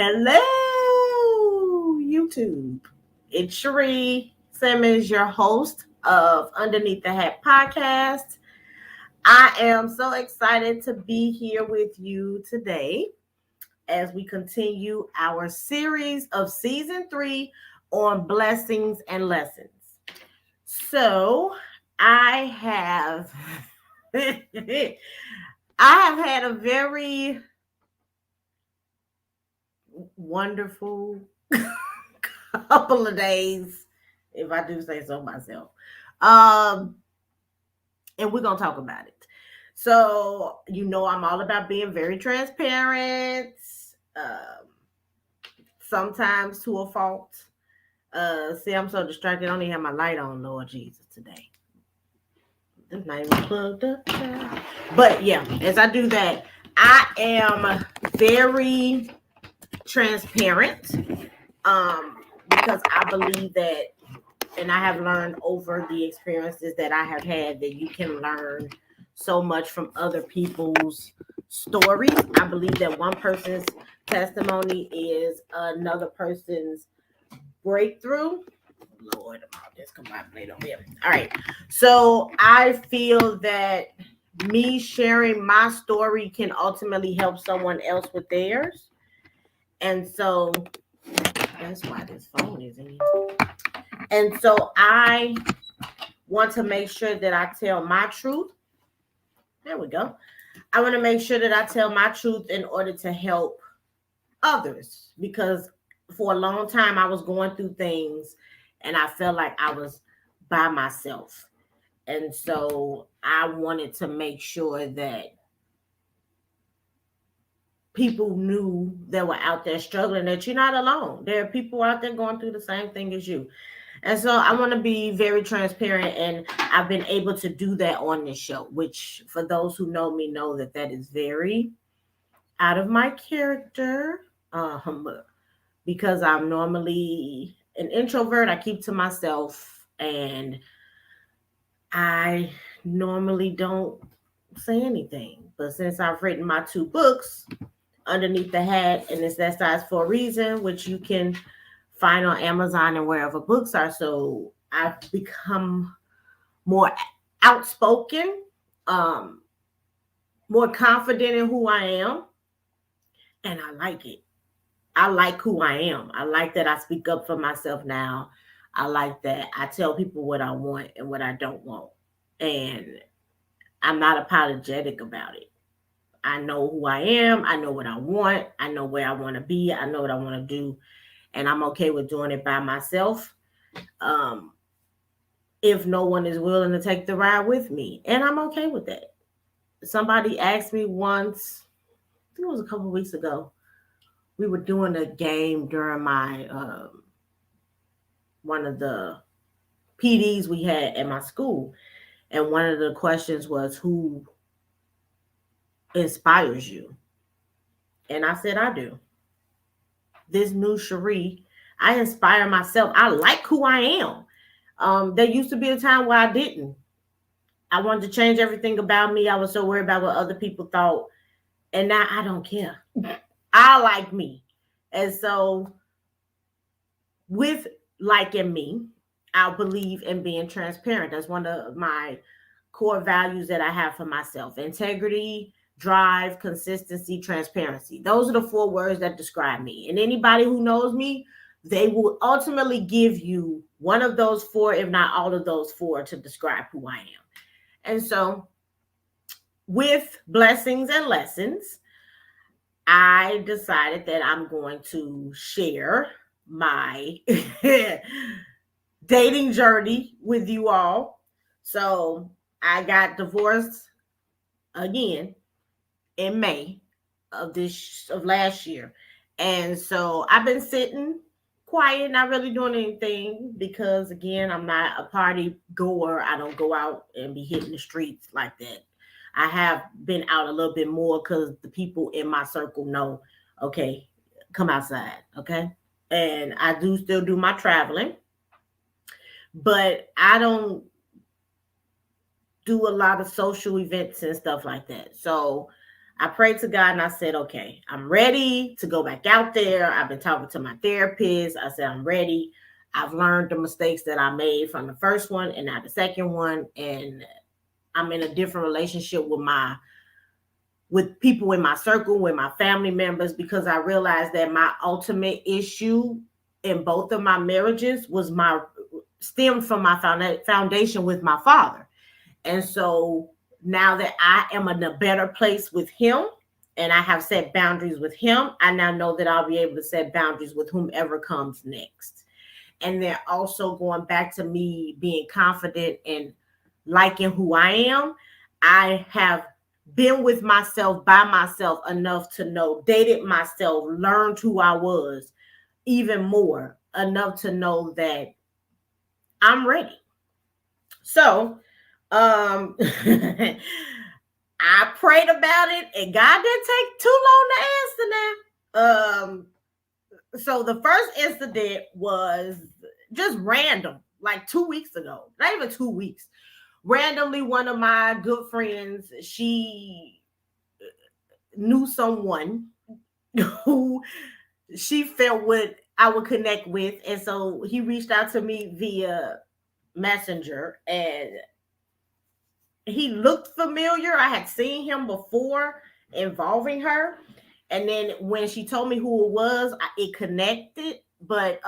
Hello, YouTube. It's Cherie Simmons, your host of Underneath the Hat podcast. I am so excited to be here with you today as we continue our series of season 3 on blessings and lessons. So, I have I have had a very wonderful couple of days, if I do say so myself. Um, and we're gonna talk about it. So I'm all about being very transparent. Um, Sometimes to a fault. See, I'm so distracted. I don't even have my light on, Lord Jesus, today. It's not even plugged up. But yeah, as I do that, I am very transparent. Because I believe that, and I have learned over the experiences that I have had, that you can learn so much from other people's stories. I believe that one person's testimony is another person's breakthrough. Lord, I'm out this combined over here. All right. So I feel that me sharing my story can ultimately help someone else with theirs. And so that's why this phone is in here. And so I want to make sure that I tell my truth. There we go. I want to make sure that I tell my truth in order to help others, because for a long time I was going through things and I felt like I was by myself. And so I wanted to make sure that people knew that were out there struggling, that you're not alone. There are people out there going through the same thing as you. And so I want to be very transparent, and I've been able to do that on this show, which for those who know me know that is very out of my character, because I'm normally an introvert. I keep to myself, and I normally don't say anything. But since I've written my 2 books, Underneath the Hat and It's That Size for a Reason, which you can find on Amazon and wherever books are. So I've become more outspoken, more confident in who I am. And I like it. I like who I am. I like that I speak up for myself now. I like that I tell people what I want and what I don't want. And I'm not apologetic about it. I know who I am. I know what I want. I know where I want to be. I know what I want to do. And I'm okay with doing it by myself. If no one is willing to take the ride with me. And I'm okay with that. Somebody asked me once, I think it was a couple of weeks ago, we were doing a game during my one of the PDs we had at my school. And one of the questions was, who inspires you? And I said, I do. This new Cherie, I inspire myself. I like who I am. There used to be a time where I didn't. I wanted to change everything about me. I was so worried about what other people thought. And now I don't care. I like me. And so with liking me, I believe in being transparent. That's one of my core values that I have for myself. Integrity, drive, consistency, transparency. Those are the 4 words that describe me. And anybody who knows me, they will ultimately give you one of those 4, if not all of those 4, to describe who I am. And so with blessings and lessons, I decided that I'm going to share my dating journey with you all. So I got divorced again in May of last year. And so I've been sitting quiet, not really doing anything, because again, I'm not a party goer. I don't go out and be hitting the streets like that. I have been out a little bit more because the people in my circle know, okay, come outside, okay? And I do still do my traveling, but I don't do a lot of social events and stuff like that. So I prayed to God and I said, okay, I'm ready to go back out there. I've been talking to my therapist. I said, I'm ready. I've learned the mistakes that I made from the first one and now the second one. And I'm in a different relationship with people in my circle, with my family members, because I realized that my ultimate issue in both of my marriages was stemmed from my foundation with my father. And so now that I am in a better place with him and I have set boundaries with him, I now know that I'll be able to set boundaries with whomever comes next. And then also going back to me being confident and liking who I am, I have been with myself by myself enough to know, dated myself, learned who I was even more, enough to know that I'm ready. So, I prayed about it and God didn't take too long to answer now. So the first incident was just random, like 2 weeks ago, not even 2 weeks. Randomly, one of my good friends, she knew someone who she felt I would connect with. And so he reached out to me via Messenger and he looked familiar. I had seen him before involving her. And then when she told me who it was, it connected. But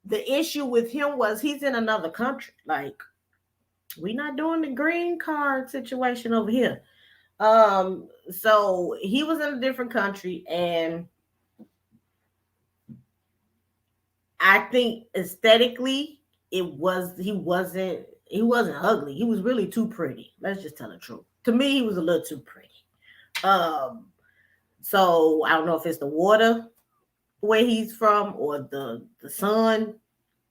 the issue with him was he's in another country. Like, we're not doing the green card situation over here. So he was in a different country, and I think aesthetically, he wasn't ugly. He was really too pretty. Let's just tell the truth. To me, he was a little too pretty. Um, so I don't know if it's the water where he's from or the sun.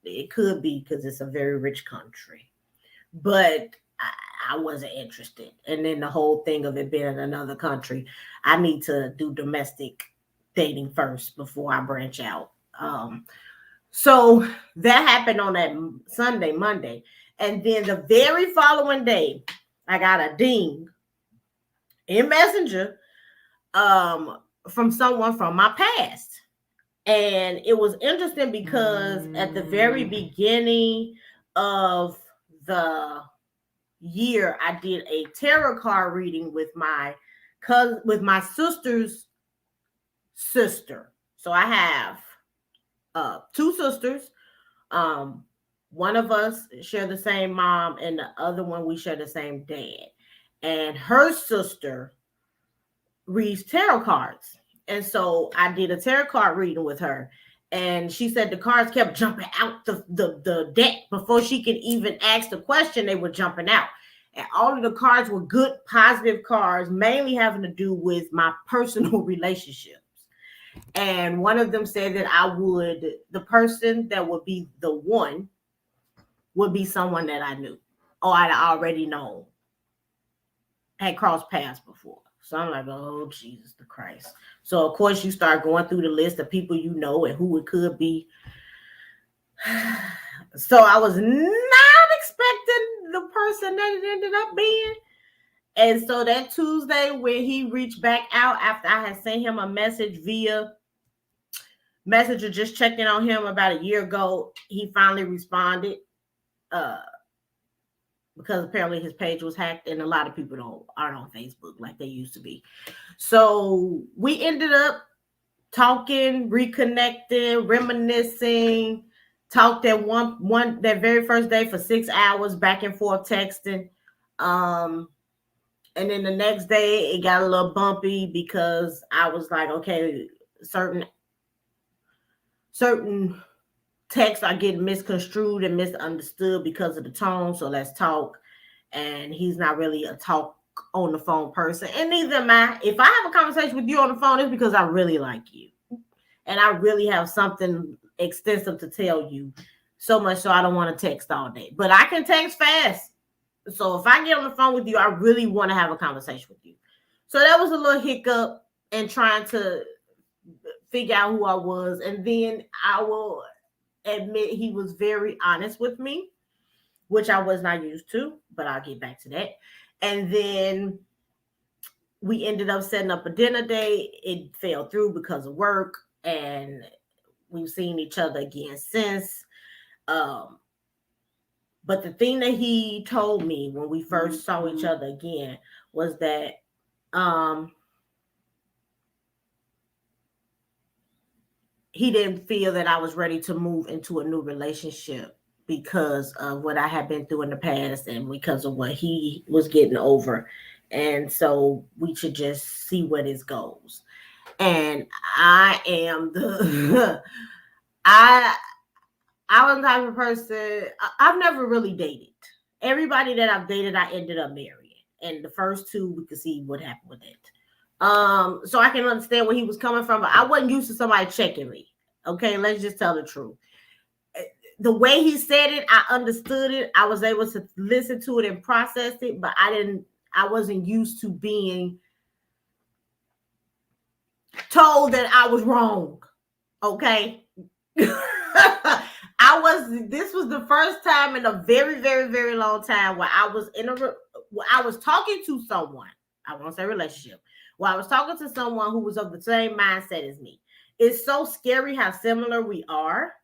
It could be because it's a very rich country. But I wasn't interested. And then the whole thing of it being in another country, I need to do domestic dating first before I branch out. So that happened on that Sunday, Monday. And then the very following day, I got a ding in Messenger from someone from my past. And it was interesting because at the very beginning of the year, I did a tarot card reading with my cousin, with my sister's sister. So I have two sisters. One of us share the same mom, and the other one we share the same dad. And her sister reads tarot cards. And so I did a tarot card reading with her. And she said the cards kept jumping out the deck before she could even ask the question. They were jumping out. And all of the cards were good, positive cards, mainly having to do with my personal relationships. And one of them said that the person that would be the one would be someone that I knew or I'd already known, had crossed paths before. So I'm like, oh, Jesus the Christ. So, of course, you start going through the list of people you know and who it could be. So I was not expecting the person that it ended up being. And so that Tuesday when he reached back out after I had sent him a message via Messenger, just checking on him about a year ago, he finally responded. Because apparently his page was hacked and a lot of people aren't on Facebook like they used to be. So we ended up talking, reconnecting, reminiscing, talked that very first day for 6 hours, back and forth texting. And then the next day it got a little bumpy because I was like, okay, certain texts are getting misconstrued and misunderstood because of the tone. So let's talk. And he's not really a talk on the phone person. And neither am I. If I have a conversation with you on the phone, it's because I really like you. And I really have something extensive to tell you. So much so I don't want to text all day. But I can text fast. So if I get on the phone with you, I really want to have a conversation with you. So that was a little hiccup in trying to figure out who I was. And then I will admit he was very honest with me, which I was not used to, but I'll get back to that. And then We ended up setting up a dinner date. It fell through because of work, and we've seen each other again since. Um, but the thing that he told me when we first saw each other again was that he didn't feel that I was ready to move into a new relationship because of what I had been through in the past and because of what he was getting over. And so we should just see where this goes. And I am the I was the type of person. I've never really dated. Everybody that I've dated, I ended up marrying. And the first two, we could see what happened with it. So I can understand where he was coming from, but I wasn't used to somebody checking me. Okay, let's just tell the truth. The way he said it, I understood it. I was able to listen to it and process it, but I wasn't used to being told that I was wrong. Okay. This was the first time in a very, very, very long time where I was talking to someone. I won't say relationship. Well, I was talking to someone who was of the same mindset as me. It's so scary how similar we are.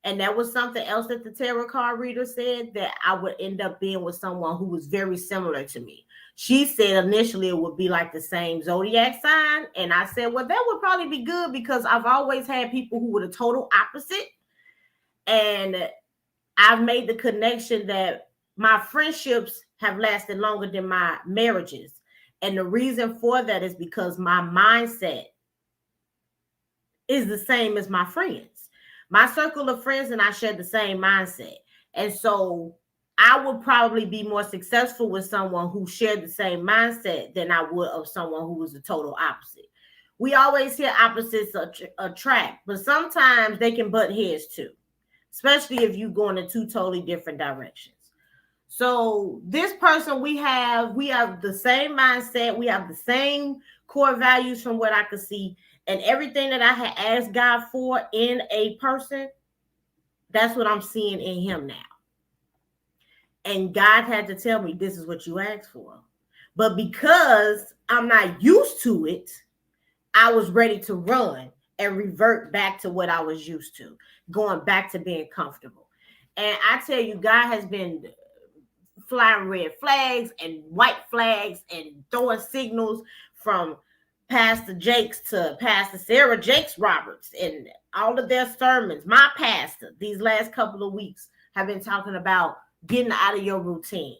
And that was something else that the tarot card reader said, that I would end up being with someone who was very similar to me. She said initially it would be like the same zodiac sign. And I said, well, that would probably be good because I've always had people who were the total opposite. And I've made the connection that my friendships have lasted longer than my marriages. And the reason for that is because my mindset is the same as my friends. My circle of friends and I share the same mindset. And so I would probably be more successful with someone who shared the same mindset than I would of someone who was the total opposite. We always hear opposites attract, but sometimes they can butt heads too, especially if you go in two totally different directions. So this person, we have the same mindset, we have the same core values from what I could see, and everything that I had asked God for in a person, that's what I'm seeing in him now. And God had to tell me, this is what you asked for. But because I'm not used to it, I was ready to run and revert back to what I was used to, going back to being comfortable. And I tell you, God has been flying red flags and white flags and throwing signals from Pastor Jakes to Pastor Sarah Jakes Roberts and all of their sermons. My pastor, these last couple of weeks, have been talking about getting out of your routine,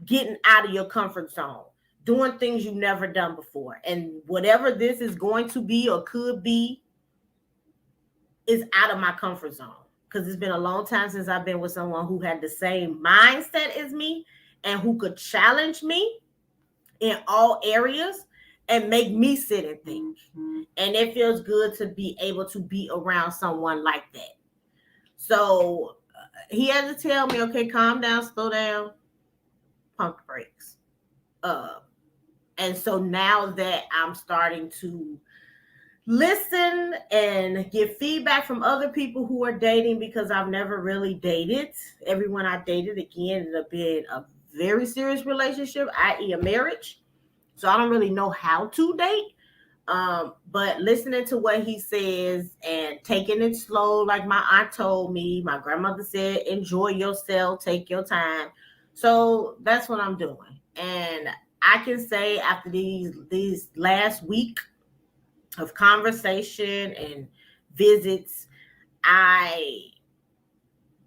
getting out of your comfort zone, doing things you've never done before. And whatever this is going to be or could be is out of my comfort zone. Because it's been a long time since I've been with someone who had the same mindset as me and who could challenge me in all areas and make me sit and think. And it feels good to be able to be around someone like that. So he had to tell me, okay, calm down, slow down, pump the brakes. And so now that I'm starting to listen and get feedback from other people who are dating, because I've never really dated. Everyone I dated, again, ended up being a very serious relationship, i.e. a marriage. So I don't really know how to date. But listening to what he says and taking it slow, like my aunt told me, my grandmother said, enjoy yourself, take your time. So that's what I'm doing. And I can say after these last week of conversation and visits,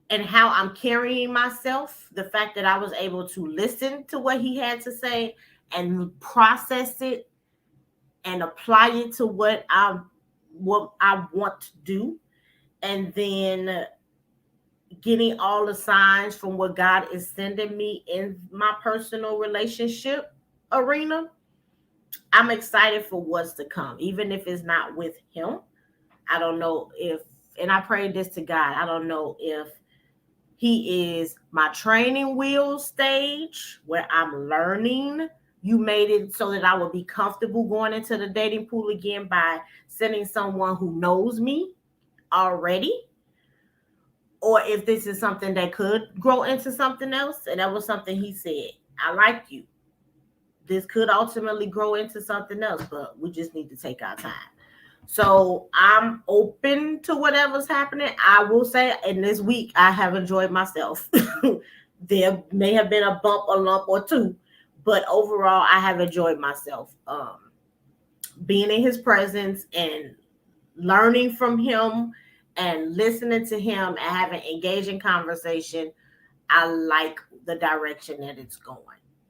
and how I'm carrying myself, the fact that I was able to listen to what he had to say and process it and apply it to what I want to do, and then getting all the signs from what God is sending me in my personal relationship arena. I'm excited for what's to come, even if it's not with him. I don't know if, and I pray this to God, I don't know if he is my training wheel stage where I'm learning. You made it so that I would be comfortable going into the dating pool again by sending someone who knows me already. Or if this is something that could grow into something else. And that was something he said. I like you. this could ultimately grow into something else, but we just need to take our time. So I'm open to whatever's happening. I will say in this week, I have enjoyed myself. There may have been a bump, a lump, or two, but overall, I have enjoyed myself. Being in his presence and learning from him and listening to him and having engaging conversation, I like the direction that it's going.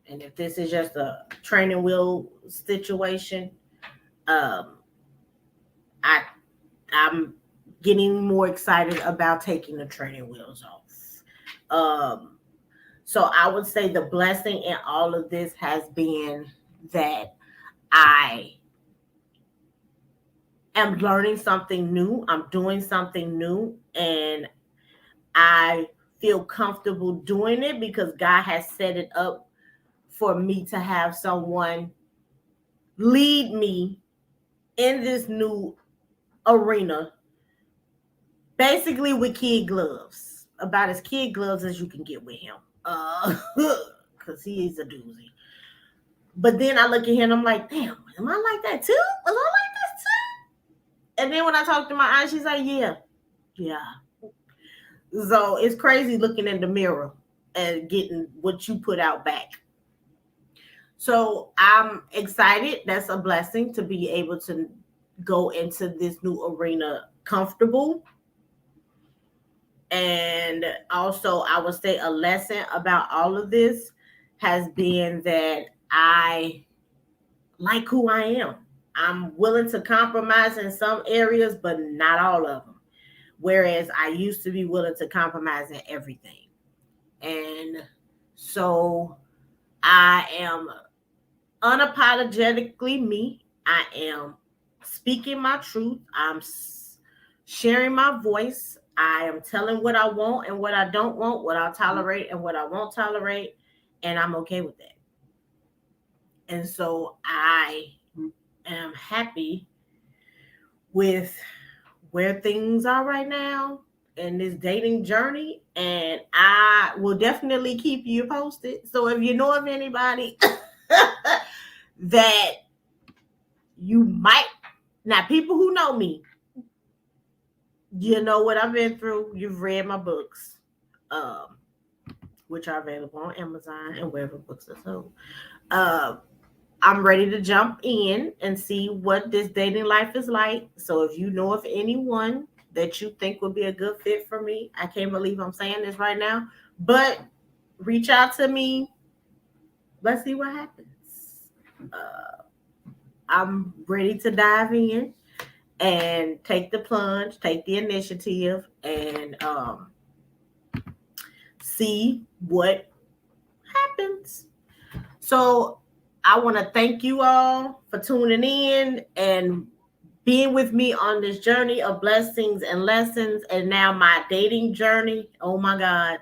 And if this is just a training wheel situation, um, I I'm getting more excited about taking the training wheels off. So I would say the blessing in all of this has been that I am learning something new. I'm doing something new, and I feel comfortable doing it because God has set it up for me to have someone lead me in this new arena, basically with kid gloves, about as kid gloves as you can get with him, because he is a doozy. But then I look at him and I'm like, damn, am I like that too? Was I like this too? And then when I talk to my aunt, she's like, yeah. So it's crazy looking in the mirror and getting what you put out back. So I'm excited. That's a blessing to be able to go into this new arena comfortable. And also, I would say a lesson about all of this has been that I like who I am. I'm willing to compromise in some areas, but not all of them. Whereas I used to be willing to compromise in everything. And so I am unapologetically me. I am speaking my truth. I'm sharing my voice. I am telling what I want and what I don't want, what I'll tolerate and what I won't tolerate. And I'm okay with that. And so I am happy with where things are right now in this dating journey. And I will definitely keep you posted. So if you know of anybody that you might, now people who know me, you know what I've been through. You've read my books, which are available on Amazon and wherever books are sold. I'm ready to jump in and see what this dating life is like. So if you know of anyone that you think would be a good fit for me, I can't believe I'm saying this right now, but reach out to me. Let's see what happens. I'm ready to dive in and take the plunge, take the initiative, and see what happens. So I want to thank you all for tuning in and being with me on this journey of blessings and lessons, and now my dating journey. Oh my God.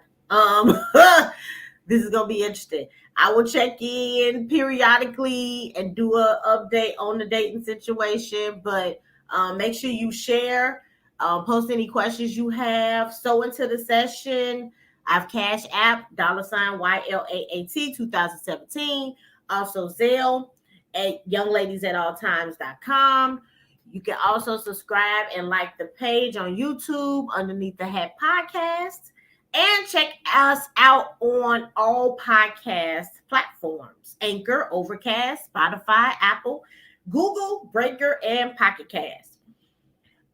This is gonna be interesting. I will check in periodically and do an update on the dating situation, but make sure you share, post any questions you have, sew into the session. I've Cash App, $YLAAT 2017. Also Zelle at youngladiesataltimes.com. You can also subscribe and like the page on YouTube underneath the Hat Podcast. And check us out on all podcast platforms: Anchor, Overcast, Spotify, Apple, Google, Breaker, and Pocket Cast.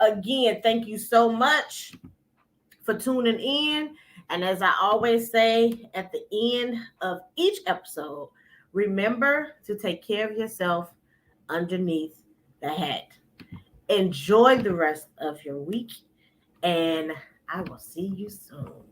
Again, thank you so much for tuning in. And as I always say at the end of each episode, remember to take care of yourself underneath the hat. Enjoy the rest of your week, and I will see you soon.